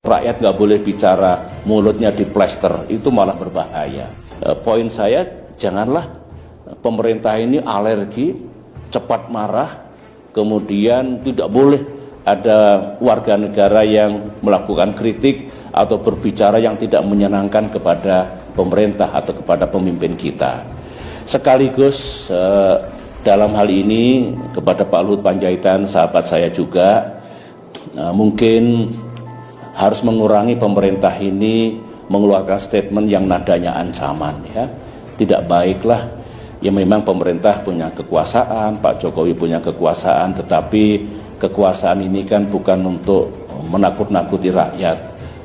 Rakyat nggak boleh bicara, mulutnya diplester, itu malah berbahaya. Poin saya, janganlah pemerintah ini alergi, cepat marah, kemudian tidak boleh ada warga negara yang melakukan kritik atau berbicara yang tidak menyenangkan kepada pemerintah atau kepada pemimpin kita. Sekaligus dalam hal ini kepada Pak Luhut Panjaitan, sahabat saya juga, mungkin harus mengurangi pemerintah ini mengeluarkan statement yang nadanya ancaman, ya. Tidak baiklah. Ya memang pemerintah punya kekuasaan, Pak Jokowi punya kekuasaan, tetapi kekuasaan ini kan bukan untuk menakut-nakuti rakyat,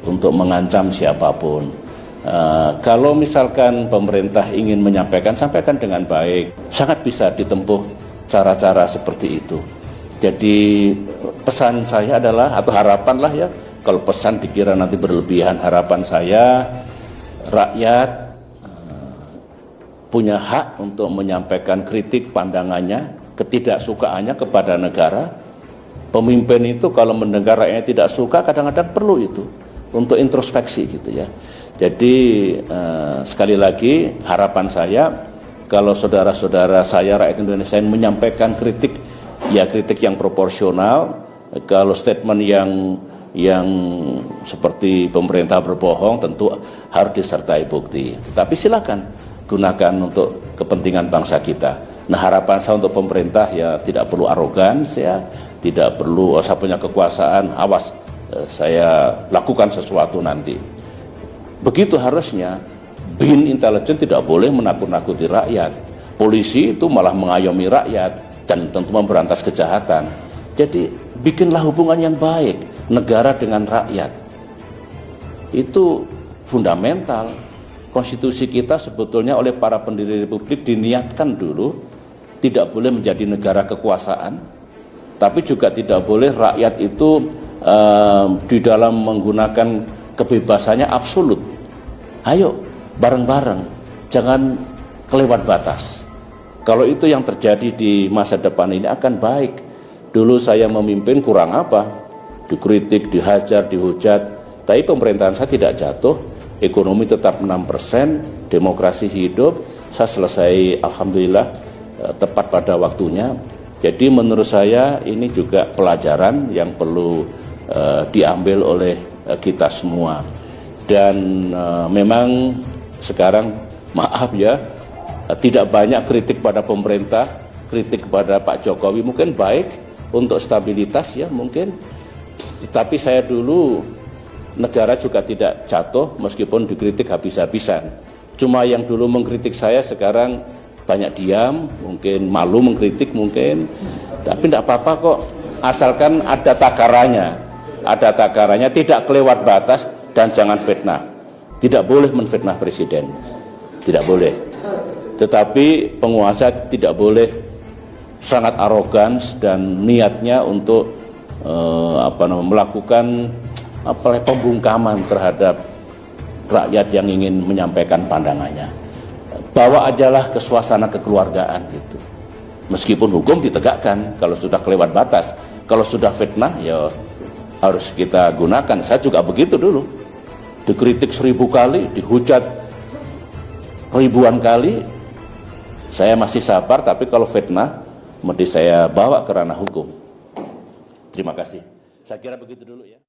untuk mengancam siapapun. Kalau misalkan pemerintah ingin menyampaikan, sampaikan dengan baik. Sangat bisa ditempuh cara-cara seperti itu. Jadi pesan saya adalah, atau harapan lah ya, kalau pesan dikira nanti berlebihan, harapan saya rakyat punya hak untuk menyampaikan kritik pandangannya, ketidaksukaannya kepada negara. Pemimpin itu kalau mendengar rakyatnya tidak suka, kadang-kadang perlu itu untuk introspeksi gitu ya. Jadi sekali lagi harapan saya, kalau saudara-saudara saya rakyat Indonesia yang menyampaikan kritik, ya kritik yang proporsional. Kalau statement yang seperti pemerintah berbohong tentu harus disertai bukti. Tapi silakan gunakan untuk kepentingan bangsa kita. Nah, harapan saya untuk pemerintah ya tidak perlu arogans, ya tidak perlu saya punya kekuasaan, awas saya lakukan sesuatu nanti. Begitu harusnya. BIN intelijen tidak boleh menakut-nakuti rakyat. Polisi itu malah mengayomi rakyat dan tentu memberantas kejahatan. Jadi bikinlah hubungan yang baik negara dengan rakyat. Itu fundamental. Konstitusi kita sebetulnya oleh para pendiri republik diniatkan dulu tidak boleh menjadi negara kekuasaan, tapi juga tidak boleh rakyat itu di dalam menggunakan kebebasannya absolut. Ayo bareng-bareng, jangan kelewat batas. Kalau itu yang terjadi di masa depan ini akan baik. Dulu saya memimpin kurang apa? Dikritik, dihajar, dihujat, tapi pemerintahan saya tidak jatuh. Ekonomi tetap 6%, demokrasi hidup, saya selesai alhamdulillah tepat pada waktunya. Jadi menurut saya ini juga pelajaran yang perlu diambil oleh kita semua. Dan memang sekarang maaf ya, tidak banyak kritik pada pemerintah, kritik kepada Pak Jokowi mungkin baik untuk stabilitas ya mungkin. Tapi saya dulu negara juga tidak jatuh meskipun dikritik habis-habisan. Cuma yang dulu mengkritik saya sekarang banyak diam, mungkin malu mengkritik mungkin. Tapi tidak apa-apa kok, asalkan ada takarannya. Ada takarannya, tidak kelewat batas dan jangan fitnah. Tidak boleh menfitnah presiden. Tidak boleh. Tetapi penguasa tidak boleh sangat arogans dan niatnya untuk melakukan pembungkaman terhadap rakyat yang ingin menyampaikan pandangannya. Bawa ajalah ke suasana kekeluargaan gitu. Meskipun hukum ditegakkan kalau sudah kelewat batas. Kalau sudah fitnah ya harus kita gunakan. Saya juga begitu dulu. Dikritik 1000 kali, dihujat ribuan kali. Saya masih sabar, tapi kalau fitnah mesti saya bawa ke ranah hukum. Terima kasih. Saya kira begitu dulu ya.